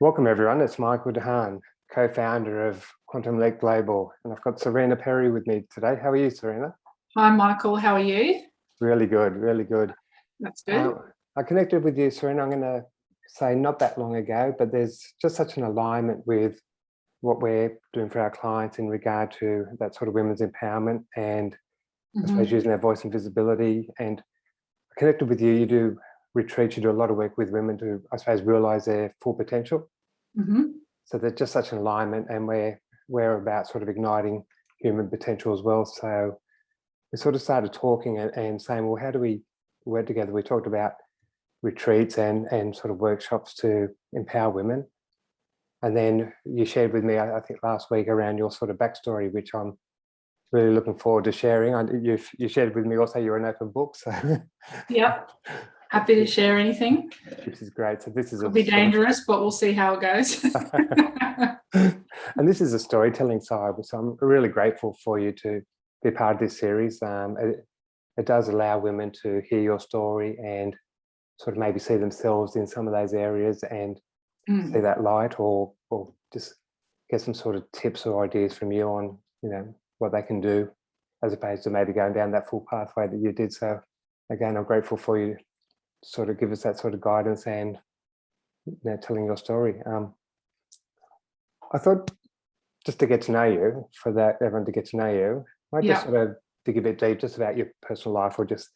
Welcome everyone, it's Michael Dehaan, co-founder of Quantum Leap Global, and I've got Serena Parry with me today. How are you, Serena? Hi, Michael. How are you? Really good, really good. That's good. I connected with you, Serena, I'm going to say not that long ago, but there's just such an alignment with what we're doing for our clients in regard to that sort of women's empowerment and I suppose using their voice and visibility. And I connected with you, you do retreats, you do a lot of work with women to, I suppose, realise their full potential. So there's just such an alignment, and we're about sort of igniting human potential as well. So we sort of started talking and saying, well, how do we work together? We talked about retreats and sort of workshops to empower women. And then you shared with me, I think last week, around your sort of backstory, which I'm really looking forward to sharing. You shared with me also you're an open book. So Yep. Happy to share anything. Which is great. So this is Could be dangerous, but we'll see how it goes. And this is a storytelling side, so I'm really grateful for you to be part of this series. It does allow women to hear your story and sort of maybe see themselves in some of those areas and see that light, or just get some sort of tips or ideas from you on, what they can do, as opposed to maybe going down that full pathway that you did. So again, I'm grateful for you to sort of give us that sort of guidance and telling your story. I thought just to get to know you, for that everyone to get to know you, I might just sort of dig a bit deep just about your personal life, or just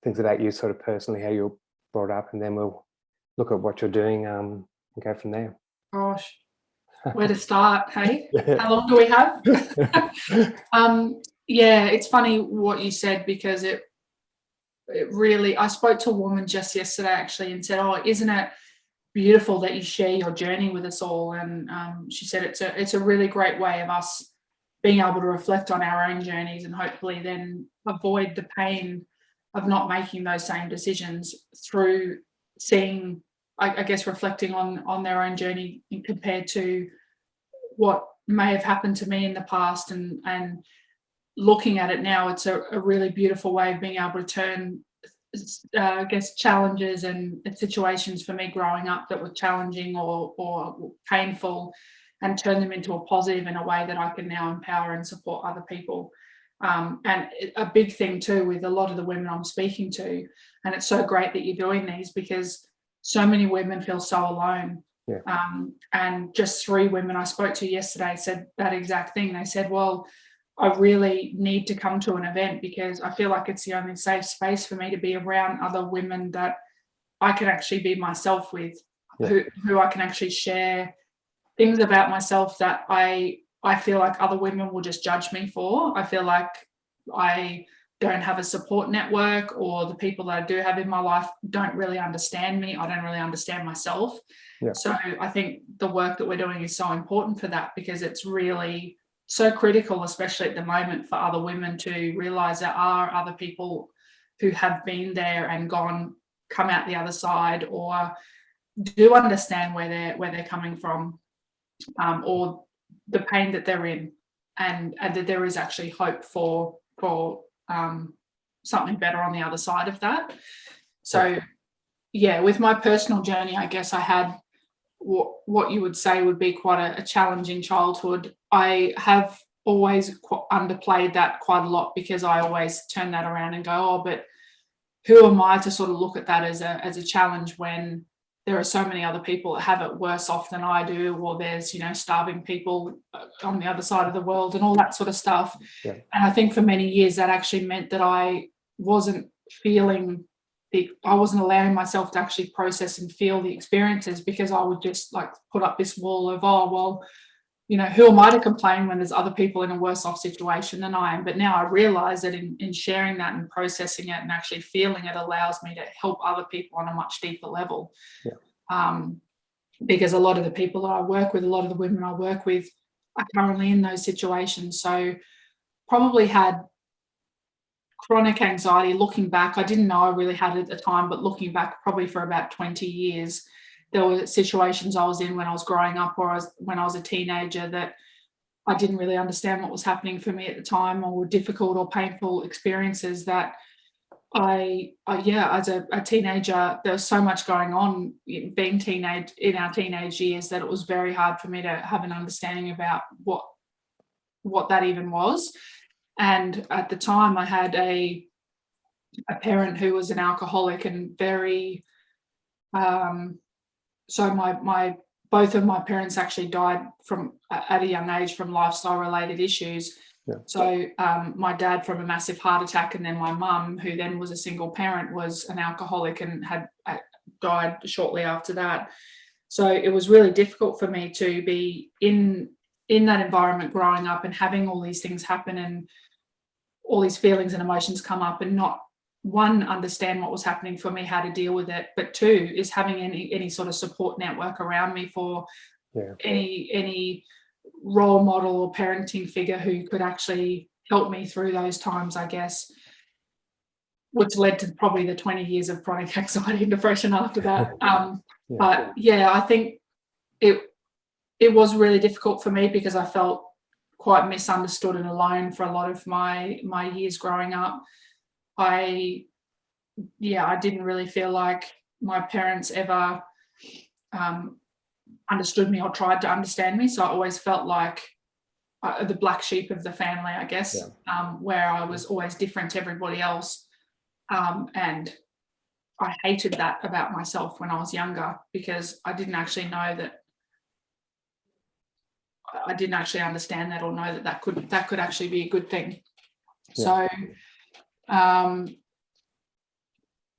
things about you sort of personally, how you were brought up, and then we'll look at what you're doing and go from there. Gosh, where to start, hey? How long do we have? Yeah, it's funny what you said, because it really, I spoke to a woman just yesterday actually and said, oh, isn't it beautiful that you share your journey with us all? And she said it's a really great way of us being able to reflect on our own journeys and hopefully then avoid the pain of not making those same decisions through seeing, I guess, reflecting on their own journey compared to what may have happened to me in the past, and looking at it now, it's a really beautiful way of being able to turn I guess challenges and situations for me growing up that were challenging or painful, and turn them into a positive in a way that I can now empower and support other people. And a big thing too with a lot of the women I'm speaking to, and it's so great that you're doing these, because so many women feel so alone. And just 3 women I spoke to yesterday said that exact thing. They said, well, I really need to come to an event because I feel like it's the only safe space for me to be around other women that I can actually be myself with, who I can actually share things about myself that I feel like other women will just judge me for. I feel like I don't have a support network, or the people that I do have in my life don't really understand me. I don't really understand myself. So I think the work that we're doing is so important for that, because it's really so critical, especially at the moment, for other women to realize there are other people who have been there and come out the other side, or do understand where they're coming from, or the pain that they're in, and that there is actually hope for something better on the other side of that. So with my personal journey, I guess I had what you would say would be quite a challenging childhood. I have always underplayed that quite a lot, because I always turn that around and go, oh, but who am I to sort of look at that as a challenge, when there are so many other people that have it worse off than I do, or there's, starving people on the other side of the world and all that sort of stuff. And I think for many years that actually meant that I wasn't allowing myself to actually process and feel the experiences, because I would just like put up this wall of, oh, well, who am I to complain when there's other people in a worse off situation than I am? But now I realize that in sharing that and processing it and actually feeling it allows me to help other people on a much deeper level. Because a lot of the people that I work with, a lot of the women I work with are currently in those situations. So probably had chronic anxiety. Looking back, I didn't know I really had it at the time, but looking back probably for about 20 years, there were situations I was in when I was growing up, or when I was a teenager, that I didn't really understand what was happening for me at the time, or were difficult or painful experiences that Yeah, as a teenager, there was so much going on being in our teenage years that it was very hard for me to have an understanding about what that even was. And at the time, I had a parent who was an alcoholic and very so my both of my parents actually died at a young age from lifestyle related issues. Yeah. So my dad from a massive heart attack, and then my mum, who then was a single parent, was an alcoholic and had died shortly after that. So it was really difficult for me to be in that environment growing up and having all these things happen and all these feelings and emotions come up, and not, one, understand what was happening for me, how to deal with it, but two, is having any sort of support network around me for any role model or parenting figure who could actually help me through those times, I guess, which led to probably the 20 years of chronic anxiety and depression after that. But yeah, I think it was really difficult for me because I felt quite misunderstood and alone for a lot of my years growing up. I didn't really feel like my parents ever understood me or tried to understand me. So I always felt like the black sheep of the family, I guess, where I was always different to everybody else. And I hated that about myself when I was younger, because I didn't actually know that, I didn't actually understand that or know that could actually be a good thing. So I'm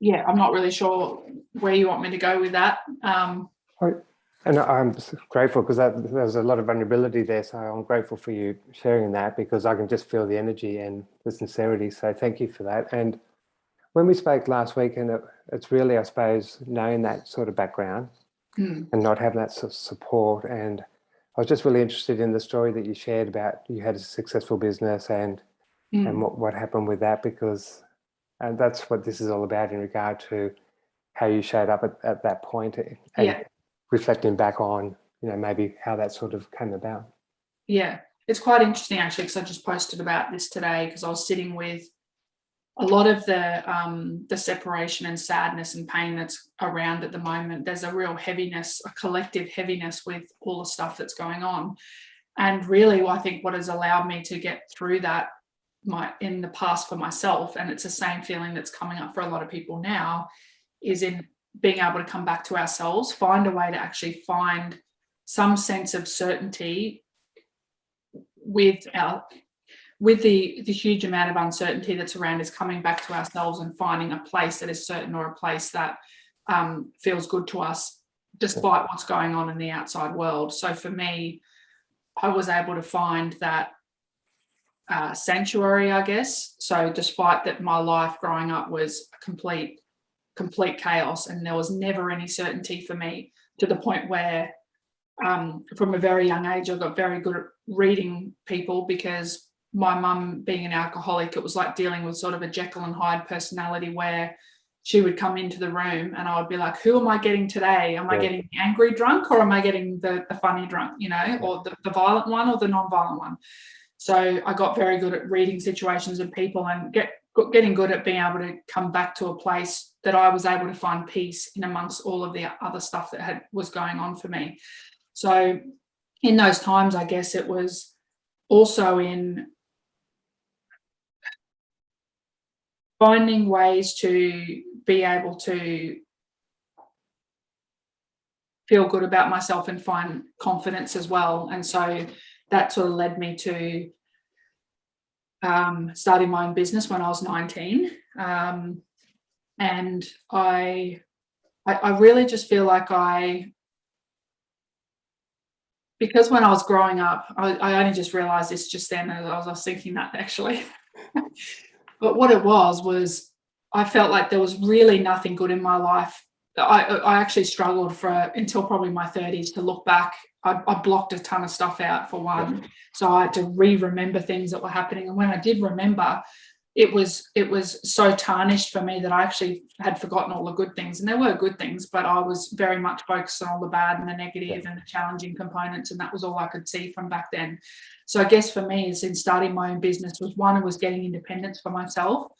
not really sure where you want me to go with that. And I'm grateful because there's a lot of vulnerability there. So I'm grateful for you sharing that, because I can just feel the energy and the sincerity. So thank you for that. And when we spoke last week, and it's really, I suppose, knowing that sort of background and not having that sort of support. And I was just really interested in the story that you shared about you had a successful business and what happened with that, because and that's what this is all about in regard to how you showed up at that point and reflecting back on, maybe how that sort of came about. Yeah, it's quite interesting actually, because I just posted about this today, because I was sitting with a lot of the separation and sadness and pain that's around at the moment. There's a real heaviness, a collective heaviness with all the stuff that's going on. And really, I think what has allowed me to get through that in the past for myself, and it's the same feeling that's coming up for a lot of people now, is in being able to come back to ourselves, find a way to actually find some sense of certainty with the huge amount of uncertainty that's around us, coming back to ourselves and finding a place that is certain, or a place that feels good to us despite what's going on in the outside world. So for me, I was able to find that sanctuary, I guess. So despite that, my life growing up was a complete chaos, and there was never any certainty for me, to the point where from a very young age I got very good at reading people, because my mum being an alcoholic, it was like dealing with sort of a Jekyll and Hyde personality, where she would come into the room and I would be like, who am I getting today? Am I getting the angry drunk, or am I getting the funny drunk, or the violent one or the non-violent one? So I got very good at reading situations and people, and getting good at being able to come back to a place that I was able to find peace in amongst all of the other stuff that was going on for me. So in those times, I guess it was also in finding ways to be able to feel good about myself and find confidence as well. And so that sort of led me to starting my own business when I was 19. And I really just feel like because when I was growing up, I only just realised this just then, as I was thinking that actually. But what it was I felt like there was really nothing good in my life. I actually struggled until probably my 30s to look back. I blocked a ton of stuff out, for one. So I had to remember things that were happening. And when I did remember, it was so tarnished for me that I actually had forgotten all the good things. And there were good things, but I was very much focused on all the bad and the negative and the challenging components. And that was all I could see from back then. So I guess for me, in starting my own business, was one, it was getting independence for myself.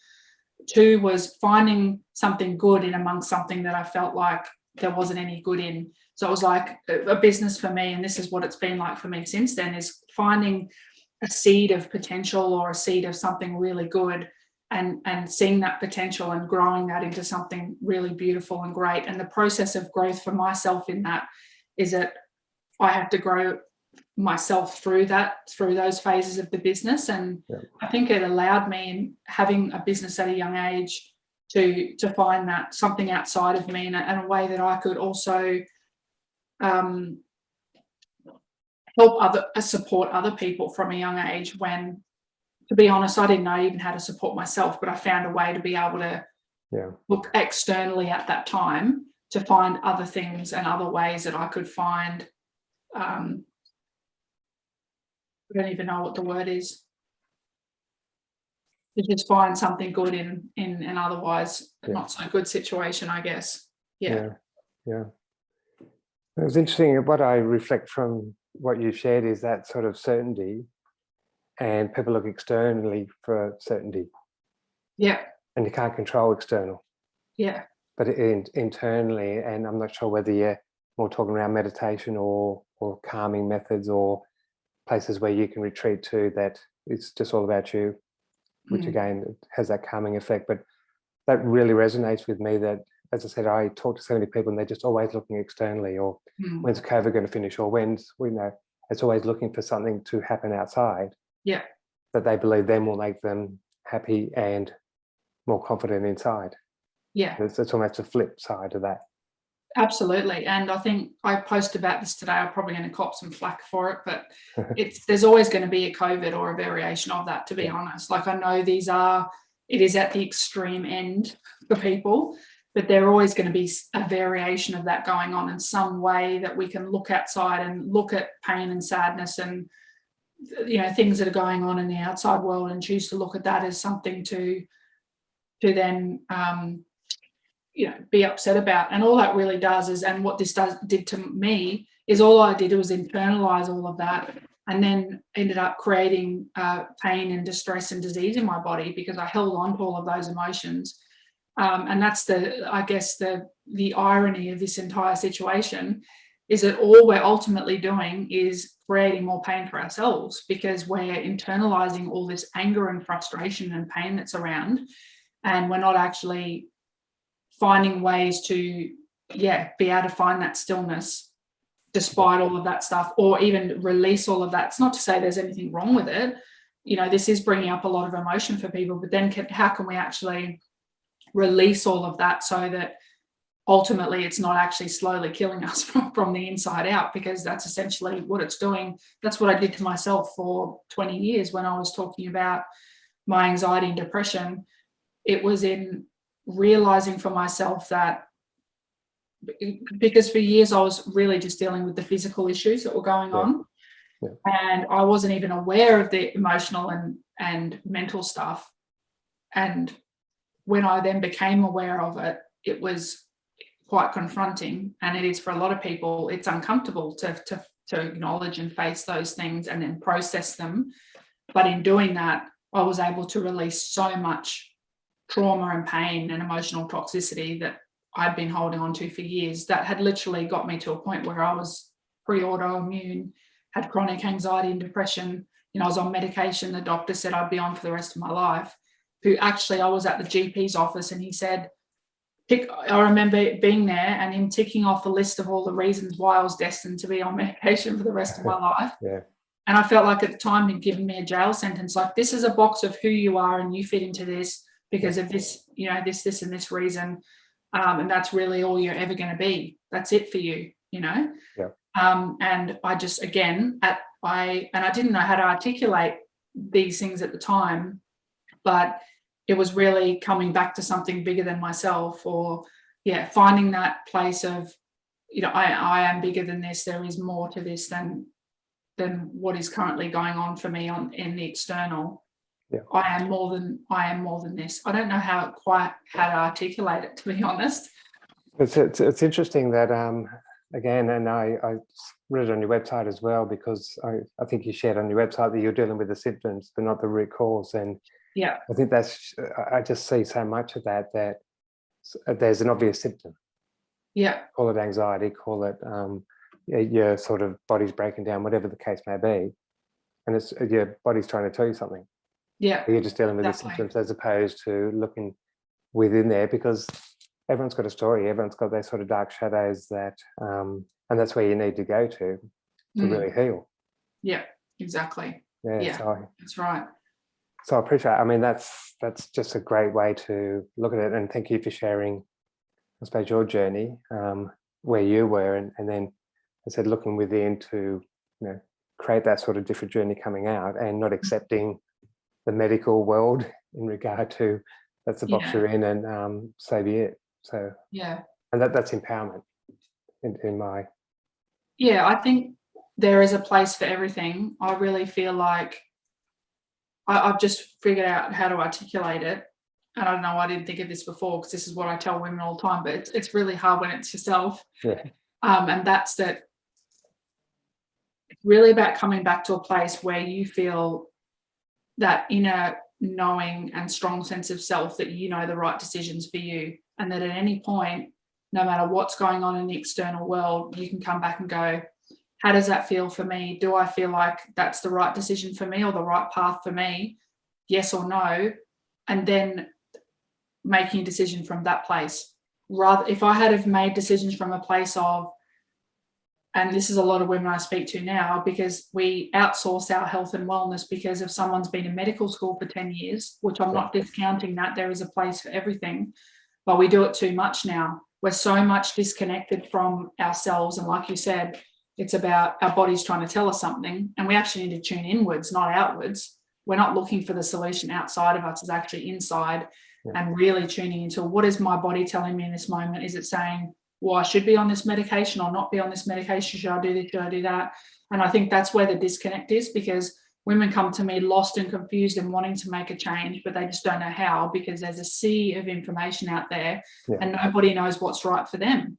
two was finding something good in amongst something that I felt like there wasn't any good in. So it was like a business for me, and this is what it's been like for me since then, is finding a seed of potential or a seed of something really good, and seeing that potential and growing that into something really beautiful and great. And the process of growth for myself in that is that I have to grow myself through those phases of the business. And I think it allowed me, in having a business at a young age, to find that something outside of me, and a way that I could also support other people from a young age, when, to be honest, I didn't know even how to support myself, but I found a way to be able to look externally at that time to find other things and other ways that I could find, I don't even know what the word is, to just find something good in an otherwise not so good situation, I guess. Yeah. It was interesting. What I reflect from what you shared is that sort of certainty, and people look externally for certainty. Yeah. And you can't control external. Yeah. But internally, and I'm not sure whether you're more talking around meditation or calming methods, or places where you can retreat to, that it's just all about you, which again has that calming effect. But that really resonates with me, that, as I said, I talk to so many people and they're just always looking externally, or when's COVID going to finish, or when's, it's always looking for something to happen outside. Yeah. That they believe then will make them happy and more confident inside. Yeah. It's almost a flip side of that. Absolutely. And I think I posted about this today. I'm probably going to cop some flack for it, but there's always going to be a COVID or a variation of that, to be honest. Like, I know it is at the extreme end for people, but there are always going to be a variation of that going on in some way, that we can look outside and look at pain and sadness and, things that are going on in the outside world, and choose to look at that as something to then, be upset about. And all that really does is, and what this did to me, is all I did was internalize all of that, and then ended up creating pain and distress and disease in my body, because I held on to all of those emotions. And that's the irony of this entire situation, is that all we're ultimately doing is creating more pain for ourselves, because we're internalizing all this anger and frustration and pain that's around, and we're not actually finding ways to be able to find that stillness despite all of that stuff, or even release all of that. It's not to say there's anything wrong with it. This is bringing up a lot of emotion for people, but then how can we actually release all of that, so that ultimately it's not actually slowly killing us from the inside out, because that's essentially what it's doing. That's what I did to myself for 20 years when I was talking about my anxiety and depression. It was in realizing for myself that, because for years I was really just dealing with the physical issues that were going on, and I wasn't even aware of the emotional and mental stuff. And when I then became aware of it, it was quite confronting, and it is for a lot of people. It's uncomfortable to acknowledge and face those things and then process them. But in doing that, I was able to release so much trauma and pain and emotional toxicity that I'd been holding on to for years, that had literally got me to a point where I was pre-autoimmune, had chronic anxiety and depression. I was on medication the doctor said I'd be on for the rest of my life. I was at the GP's office, and he said, I remember being there and him ticking off a list of all the reasons why I was destined to be on medication for the rest of my life. And I felt like at the time he'd given me a jail sentence, like, this is a box of who you are and you fit into this because of this, this and this reason. And that's really all you're ever going to be. That's it for you, And I just, again, I didn't know how to articulate these things at the time, but it was really coming back to something bigger than myself, or finding that place of, I am bigger than this. There is more to this than what is currently going on for me in the external. I am more than this. I don't know quite how to articulate it, to be honest. It's interesting that again, and I read it on your website as well, because I think you shared on your website that you're dealing with the symptoms but not the root cause. And Yeah. I think I just see so much of that there's an obvious symptom. Yeah. Call it anxiety, call it your sort of body's breaking down, whatever the case may be, and it's your body's trying to tell you something. Yeah. You're just dealing with Exactly. the symptoms as opposed to looking within there, because everyone's got a story, everyone's got their sort of dark shadows and that's where you need to go to really heal. Yeah, exactly. Yeah, that's right. So I appreciate it. I mean, that's just a great way to look at it, and thank you for sharing, I suppose, your journey, where you were, and then, as I said, looking within to, create that sort of different journey coming out, and not accepting the medical world in regard to that's the box you're in, and so be it. So and that's empowerment in my. Yeah, I think there is a place for everything. I really feel like I've just figured out how to articulate it. And I don't know, I didn't think of this before, because this is what I tell women all the time, but it's really hard when it's yourself. Yeah. And that's that it's really about coming back to a place where you feel that inner knowing and strong sense of self that you know the right decisions for you, and that at any point, no matter what's going on in the external world, you can come back and go, how does that feel for me? Do I feel like that's the right decision for me or the right path for me? Yes or no? And then making a decision from that place. Rather, if I had have made decisions from a place of, and this is a lot of women I speak to now, because we outsource our health and wellness because if someone's been in medical school for 10 years, which I'm not discounting that, there is a place for everything, but we do it too much now. We're so much disconnected from ourselves. And like you said, it's about our body's trying to tell us something, and we actually need to tune inwards, not outwards. We're not looking for the solution outside of us, it's actually inside, and really tuning into what is my body telling me in this moment. Is it saying, well, I should be on this medication or not be on this medication? Should I do this? Should I do that? And I think that's where the disconnect is, because women come to me lost and confused and wanting to make a change, but they just don't know how, because there's a sea of information out there and nobody knows what's right for them.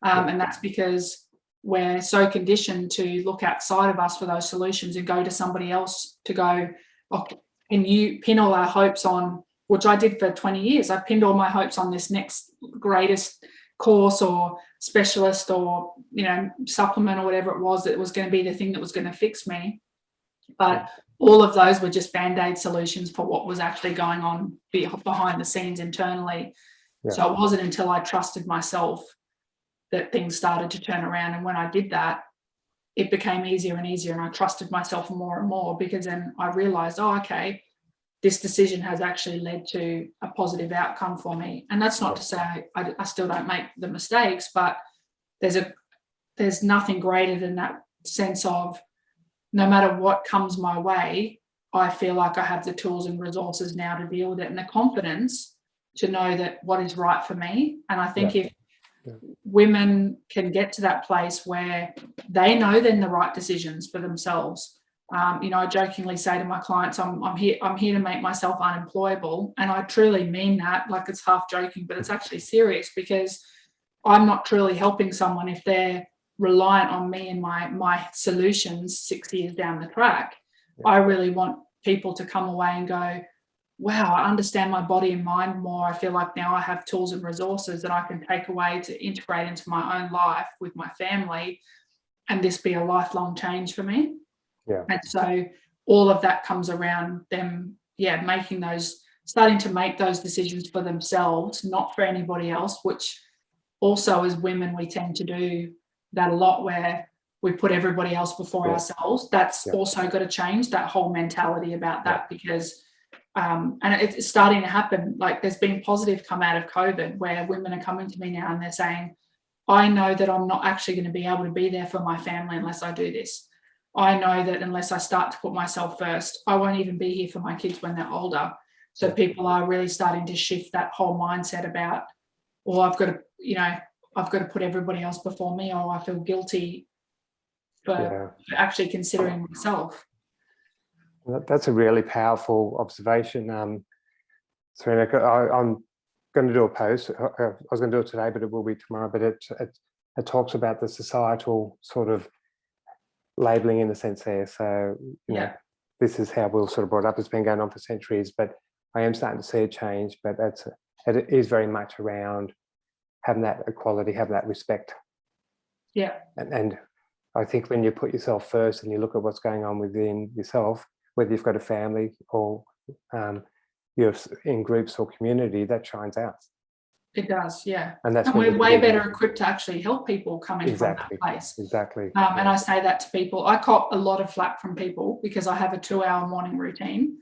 And that's because we're so conditioned to look outside of us for those solutions and go to somebody else to go, oh, can you pin all our hopes on, which I did for 20 years. I pinned all my hopes on this next greatest course or specialist or, supplement or whatever it was that was going to be the thing that was going to fix me. But all of those were just Band-Aid solutions for what was actually going on behind the scenes internally. So it wasn't until I trusted myself that things started to turn around. And when I did that, it became easier and easier, and I trusted myself more and more, because then I realized, oh, okay, this decision has actually led to a positive outcome for me. And that's not to say I still don't make the mistakes, but there's nothing greater than that sense of, no matter what comes my way, I feel like I have the tools and resources now to deal with it, and the confidence to know that what is right for me. And I think if women can get to that place where they know then the right decisions for themselves. I jokingly say to my clients, I'm here to make myself unemployable. And I truly mean that, like it's half joking, but it's actually serious, because I'm not truly helping someone if they're reliant on me and my solutions 6 years down the track. I really want people to come away and go, wow, I understand my body and mind more. I feel like now I have tools and resources that I can take away to integrate into my own life with my family, and this be a lifelong change for me. And so all of that comes around them, starting to make those decisions for themselves, not for anybody else, which also as women, we tend to do that a lot, where we put everybody else before ourselves. That's also got to change, that whole mentality about that, because and it's starting to happen. Like, there's been positive come out of COVID, where women are coming to me now and they're saying, I know that I'm not actually going to be able to be there for my family unless I do this. I know that unless I start to put myself first, I won't even be here for my kids when they're older. So people are really starting to shift that whole mindset about, well, I've got to put everybody else before me, or I feel guilty for actually considering myself. That's a really powerful observation, Serena. I'm going to do a post. I was going to do it today, but it will be tomorrow. But it talks about the societal sort of labeling in the sense there. So, this is how we're sort of brought up. It's been going on for centuries, but I am starting to see a change, but it is very much around having that equality, having that respect. Yeah. And I think when you put yourself first and you look at what's going on within yourself, whether you've got a family or you're in groups or community, that shines out. It does, yeah. And that's we're way better equipped to actually help people coming from that place. Exactly. And I say that to people. I cop a lot of flack from people because I have a 2-hour morning routine.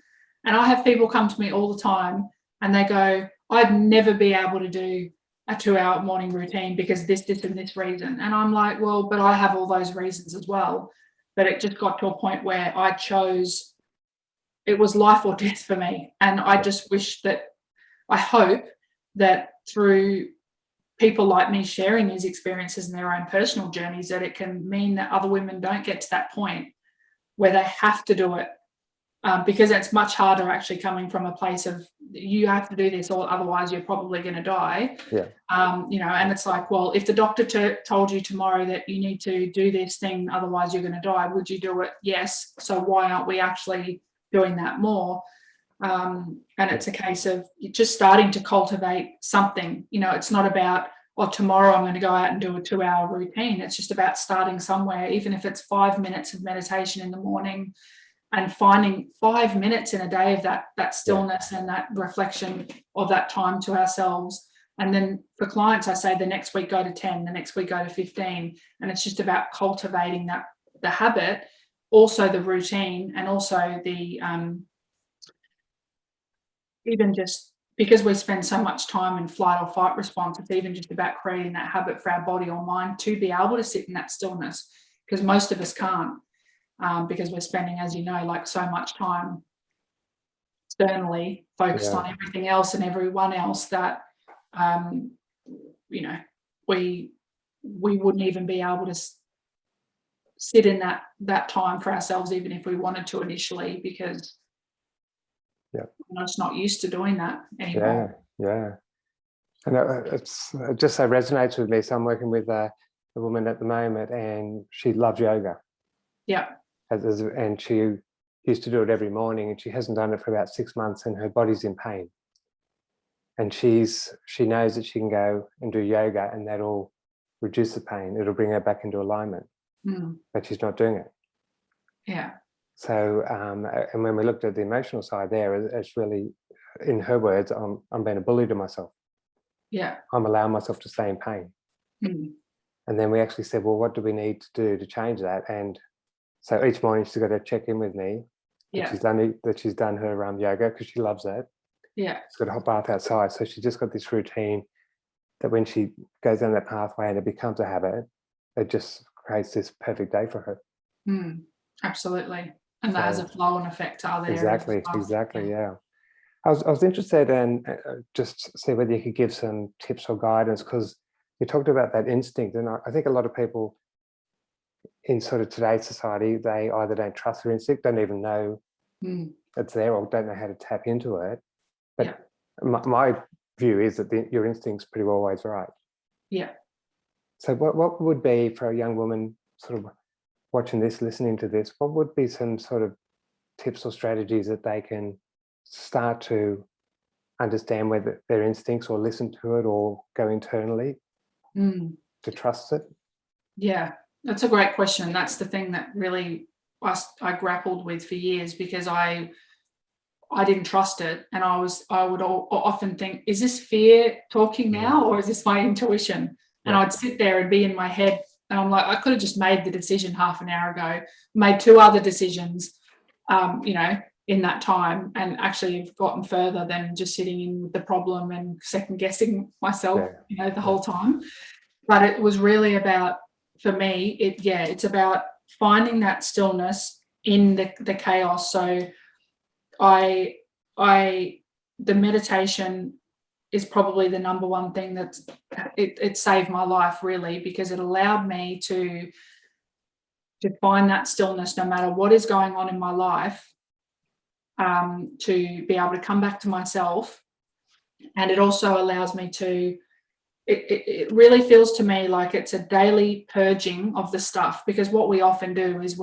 And I have people come to me all the time and they go, I'd never be able to do a 2-hour morning routine because this, and this reason. And I'm like, well, but I have all those reasons as well. But it just got to a point where I chose, it was life or death for me. And I just wish that, I hope that through people like me sharing these experiences and their own personal journeys, that it can mean that other women don't get to that point where they have to do it. Because it's much harder actually coming from a place of you have to do this or otherwise you're probably going to die. Yeah. And it's like, well, if the doctor told you tomorrow that you need to do this thing, otherwise you're going to die, would you do it? Yes. So why aren't we actually doing that more? And it's a case of just starting to cultivate something. It's not about, tomorrow I'm going to go out and do a 2-hour routine. It's just about starting somewhere, even if it's 5 minutes of meditation in the morning, and finding 5 minutes in a day of that stillness and that reflection of that time to ourselves. And then for clients, I say the next week go to 10, the next week go to 15. And it's just about cultivating the habit, also the routine, and also the even just because we spend so much time in flight or fight response, it's even just about creating that habit for our body or mind to be able to sit in that stillness, because most of us can't. Because we're spending, as you know, like so much time externally focused on everything else and everyone else that, we wouldn't even be able to sit in that time for ourselves, even if we wanted to initially, because we're just not used to doing that anymore. Yeah. And it just so resonates with me. So I'm working with a woman at the moment, and she loves yoga. Yeah. And she used to do it every morning, and she hasn't done it for about 6 months, and her body's in pain. And she knows that she can go and do yoga, and that'll reduce the pain. It'll bring her back into alignment. But she's not doing it. Yeah. So, and when we looked at the emotional side there, it's really, in her words, I'm being a bully to myself. Yeah. I'm allowing myself to stay in pain. And then we actually said, well, what do we need to do to change that? And so each morning she's got to check in with me that she's done her yoga, because she loves that. Yeah. She's got a hot bath outside. So she's just got this routine that when she goes down that pathway and it becomes a habit, it just creates this perfect day for her. Absolutely. And that has a flow and effect out there. Exactly. Yeah. I was interested in just see whether you could give some tips or guidance, because you talked about that instinct. And I think a lot of people in sort of today's society, they either don't trust their instinct, don't even know it's there, or don't know how to tap into it. But my view is that your instinct's pretty well always right. Yeah. So what would be, for a young woman sort of watching this, listening to this, what would be some sort of tips or strategies that they can start to understand whether their instincts, or listen to it, or go internally to trust it? Yeah, that's a great question. That's the thing that really I grappled with for years, because I didn't trust it, and I would often think, is this fear talking now, or is this my intuition? And I'd sit there and be in my head, and I'm like, I could have just made the decision half an hour ago, made 2 other decisions, in that time, and actually have gotten further than just sitting in with the problem and second guessing myself, the whole time. But it was really about, for me, it's about finding that stillness in the chaos. So the meditation is probably the number one thing it saved my life, really, because it allowed me to find that stillness no matter what is going on in my life, to be able to come back to myself. And it also allows me to, it really feels to me like it's a daily purging of the stuff, because what we often do is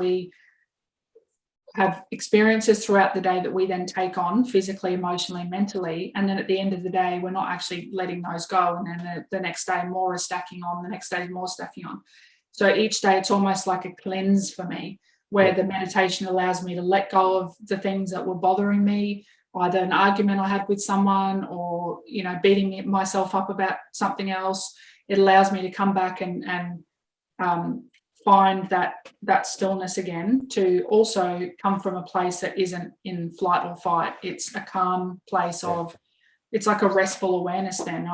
have experiences throughout the day that we then take on physically, emotionally, mentally, and then at the end of the day we're not actually letting those go, and then the next day more is stacking on, the next day more stacking on. So each day it's almost like a cleanse for me, where the meditation allows me to let go of the things that were bothering me, either an argument I had with someone, or beating myself up about something else. It allows me to come back and find that stillness again, to also come from a place that isn't in flight or fight. It's a calm place of, it's like a restful awareness. Then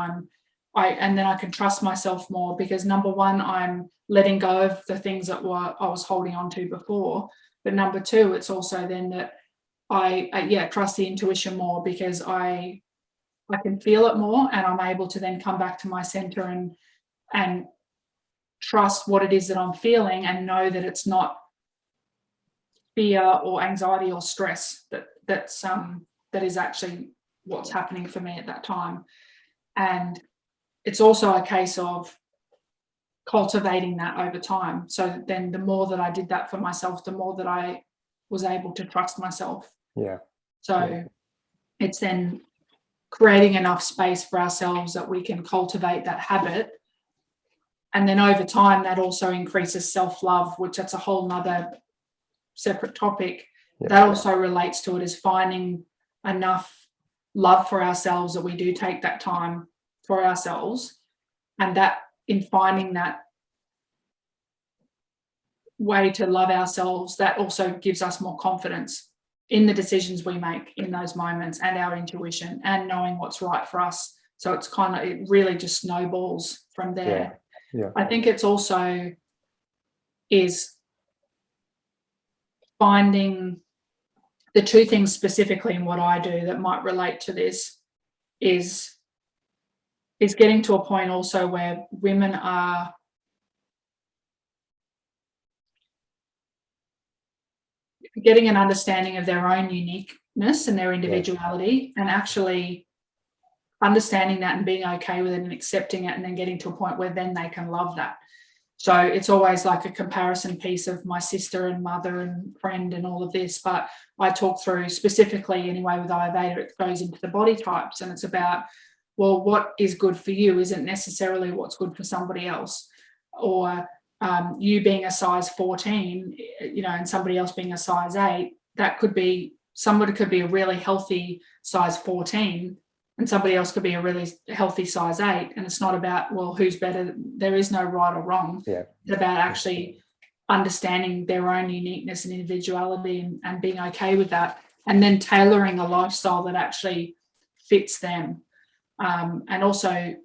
and then I can trust myself more, because number one, I'm letting go of the things that I was holding on to before. But number two, it's also then that I trust the intuition more, because I can feel it more, and I'm able to then come back to my center and trust what it is that I'm feeling, and know that it's not fear or anxiety or stress that is actually what's happening for me at that time. And it's also a case of cultivating that over time. So then the more that I did that for myself, the more that I was able to trust myself. So it's then creating enough space for ourselves that we can cultivate that habit. And then over time, that also increases self-love, which that's a whole nother separate topic. That also relates to it, is finding enough love for ourselves that we do take that time for ourselves. And that, in finding that way to love ourselves, that also gives us more confidence in the decisions we make in those moments, and our intuition, and knowing what's right for us. So it's it really just snowballs from there. I think it's also is finding the two things specifically in what I do that might relate to this is getting to a point also where women are getting an understanding of their own uniqueness and their individuality, and actually understanding that and being okay with it and accepting it, and then getting to a point where then they can love that. So it's always like a comparison piece of my sister and mother and friend and all of this, but I talk through specifically anyway with Ayurveda, it goes into the body types, and it's about, well, what is good for you isn't necessarily what's good for somebody else. Or you being a size 14, and somebody else being a size 8, that could be, somebody could be a really healthy size 14, and somebody else could be a really healthy size 8. And it's not about, well, who's better. There is no right or wrong. It's about actually understanding their own uniqueness and individuality, and being okay with that, and then tailoring a lifestyle that actually fits them. And also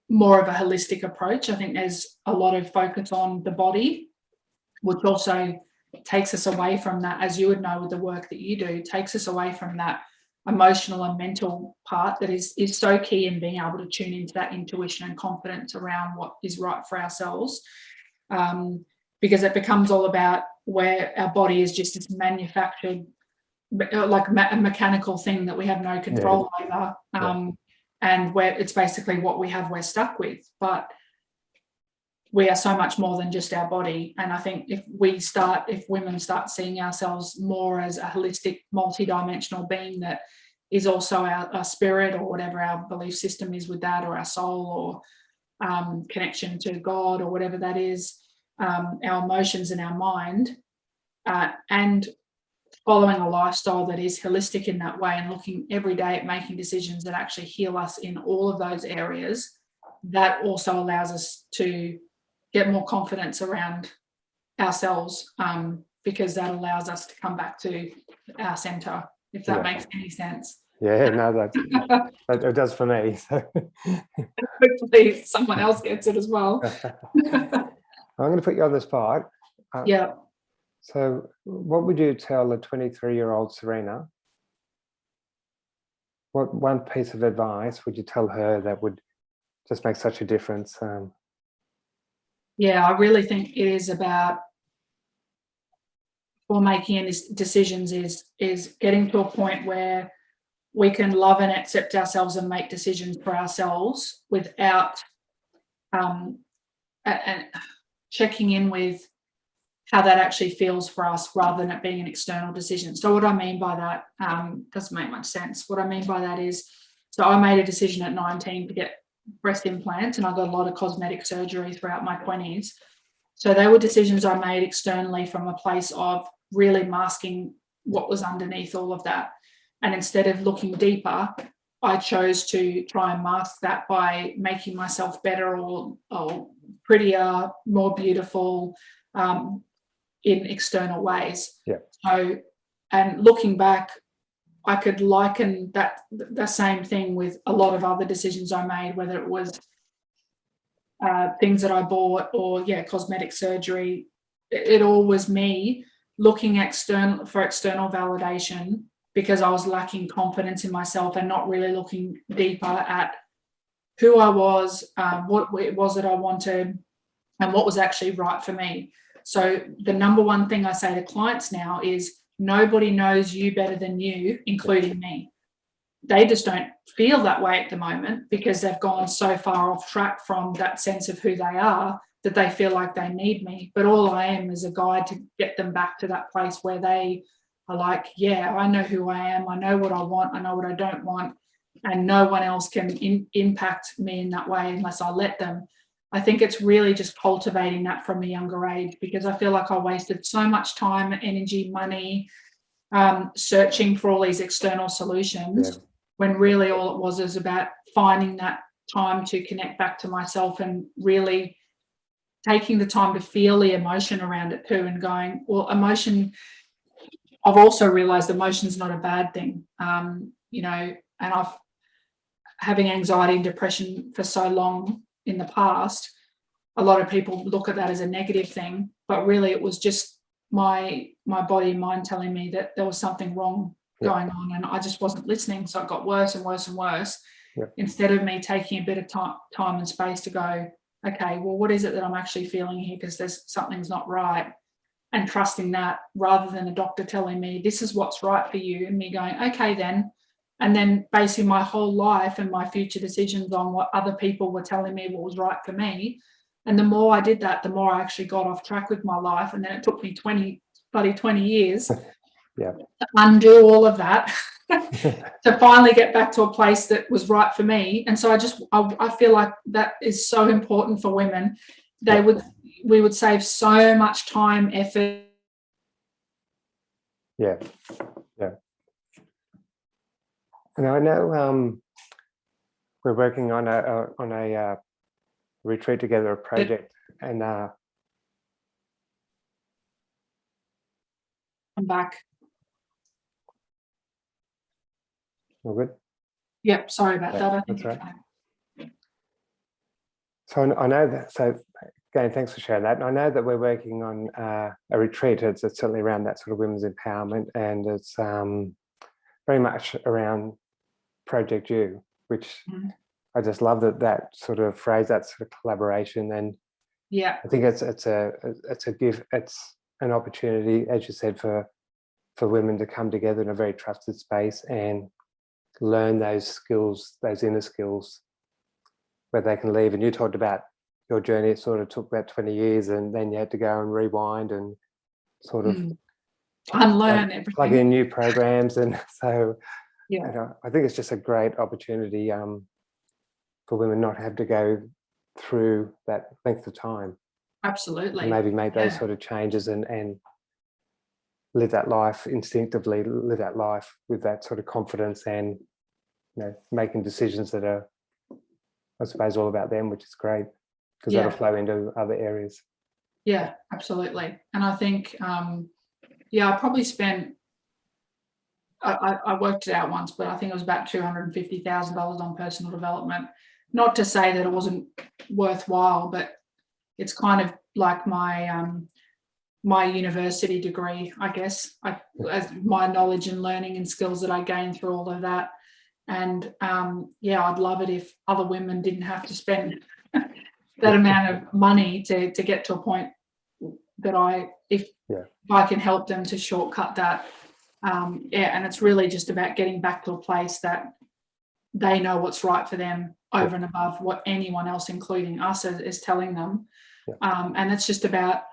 more of a holistic approach. I think there's a lot of focus on the body, which also takes us away from that, as you would know with the work that you do, takes us away from that emotional and mental part that is so key in being able to tune into that intuition and confidence around what is right for ourselves. Because it becomes all about where our body is just this manufactured, like a mechanical thing that we have no control over. And where it's basically what we have, we're stuck with. But we are so much more than just our body. And I think if women start seeing ourselves more as a holistic, multi-dimensional being that is also our spirit, or whatever our belief system is with that, or our soul, or connection to God, or whatever that is, our emotions and our mind, and following a lifestyle that is holistic in that way, and looking every day at making decisions that actually heal us in all of those areas, that also allows us to get more confidence around ourselves, because that allows us to come back to our center, if that makes any sense. No, that it does for me. So. Hopefully someone else gets it as well. I'm going to put you on the spot. So what would you tell a 23-year-old Serena? What one piece of advice would you tell her that would just make such a difference? I really think it is about, for making any decisions, is getting to a point where we can love and accept ourselves and make decisions for ourselves without and checking in with how that actually feels for us rather than it being an external decision. So what I mean by that doesn't make much sense. What I mean by that is, so I made a decision at 19 to get breast implants, and I got a lot of cosmetic surgery throughout my 20s. So they were decisions I made externally from a place of really masking what was underneath all of that. And instead of looking deeper, I chose to try and mask that by making myself better or prettier, more beautiful, in external ways. Yeah. So, and looking back, I could liken that the same thing with a lot of other decisions I made, whether it was things that I bought or cosmetic surgery. It all was me looking for external validation because I was lacking confidence in myself and not really looking deeper at who I was, what it was that I wanted, and what was actually right for me. So the number one thing I say to clients now is nobody knows you better than you, including me. They just don't feel that way at the moment because they've gone so far off track from that sense of who they are that they feel like they need me. But all I am is a guide to get them back to that place where they are like, yeah, I know who I am. I know what I want. I know what I don't want. And no one else can impact me in that way unless I let them. I think it's really just cultivating that from a younger age, because I feel like I wasted so much time, energy, money, searching for all these external solutions, when really all it was is about finding that time to connect back to myself and really taking the time to feel the emotion around it too, and going, well, emotion, I've also realized emotion's not a bad thing, and I've having anxiety and depression for so long in the past, a lot of people look at that as a negative thing, but really it was just my body and mind telling me that there was something wrong going on, and I just wasn't listening. So it got worse and worse and worse. Instead of me taking a bit of time and space to go, okay, well, what is it that I'm actually feeling here? Because there's something's not right, and trusting that rather than a doctor telling me this is what's right for you, and me going, okay, then. And then basing my whole life and my future decisions on what other people were telling me what was right for me. And the more I did that, the more I actually got off track with my life. And then it took me 20 years to undo all of that to finally get back to a place that was right for me. And so I feel like that is so important for women. We would save so much time, effort. Yeah. And I know we're working on a retreat together, a project, and I'm back. all good. Yep, sorry about that. I think that's right. So I know that. So again, thanks for sharing that. And I know that we're working on a retreat. It's certainly around that sort of women's empowerment, and it's very much around Project You, which I just love that sort of phrase, that sort of collaboration. And I think it's a gift. It's an opportunity, as you said, for women to come together in a very trusted space and learn those skills, those inner skills, where they can leave. And you talked about your journey. It sort of took about 20 years, and then you had to go and rewind and sort of unlearn everything, plug in new programs. And so I think it's just a great opportunity for women not have to go through that length of time. Absolutely. And maybe make those sort of changes and live that life instinctively, live that life with that sort of confidence, and making decisions that are, I suppose, all about them, which is great, because that'll flow into other areas. Yeah, absolutely. And I think I probably spent, I worked it out once, but I think it was about $250,000 on personal development. Not to say that it wasn't worthwhile, but it's kind of like my my university degree, I guess. As my knowledge and learning and skills that I gained through all of that. And I'd love it if other women didn't have to spend that amount of money to get to a point that if I can help them to shortcut that. And it's really just about getting back to a place that they know what's right for them over and above what anyone else, including us, is telling them. And it's just about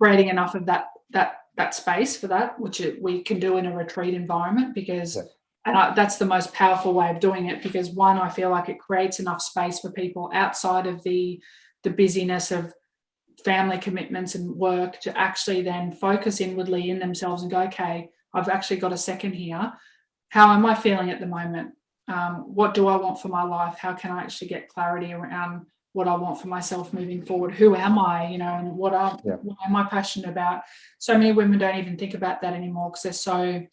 creating enough of that space for that, which we can do in a retreat environment, because that's the most powerful way of doing it, because one, I feel like it creates enough space for people outside of the busyness of family commitments and work to actually then focus inwardly in themselves and go, okay, I've actually got a second here. How am I feeling at the moment? What do I want for my life? How can I actually get clarity around what I want for myself moving forward? Who am I, and what am I passionate about? So many women don't even think about that anymore because they're so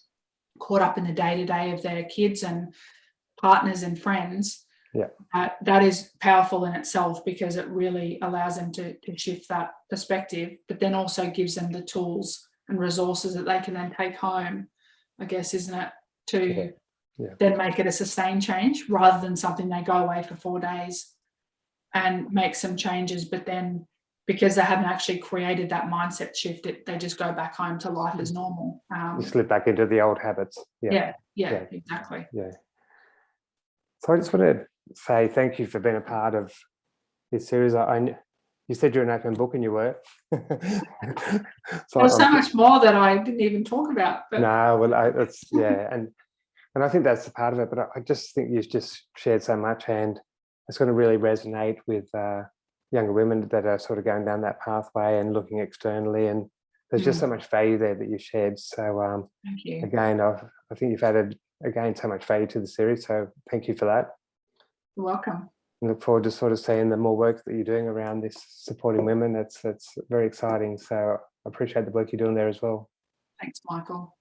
caught up in the day-to-day of their kids and partners and friends. That is powerful in itself, because it really allows them to shift that perspective, but then also gives them the tools and resources that they can then take home, I guess, isn't it, to then make it a sustained change, rather than something they go away for 4 days and make some changes, but then because they haven't actually created that mindset shift, they just go back home to life as normal. You slip back into the old habits. Exactly. So I just want to say thank you for being a part of this series. You said you're an open book, and you were. There's so much more that I didn't even talk about. But. No, well, that's and I think that's the part of it. But I just think you've just shared so much, and it's going to really resonate with younger women that are sort of going down that pathway and looking externally. And there's just so much value there that you shared. So thank you. Again, I think you've added so much value to the series. So thank you for that. You're welcome. And look forward to sort of seeing the more work that you're doing around this, supporting women. That's very exciting. So I appreciate the work you're doing there as well. Thanks, Michael.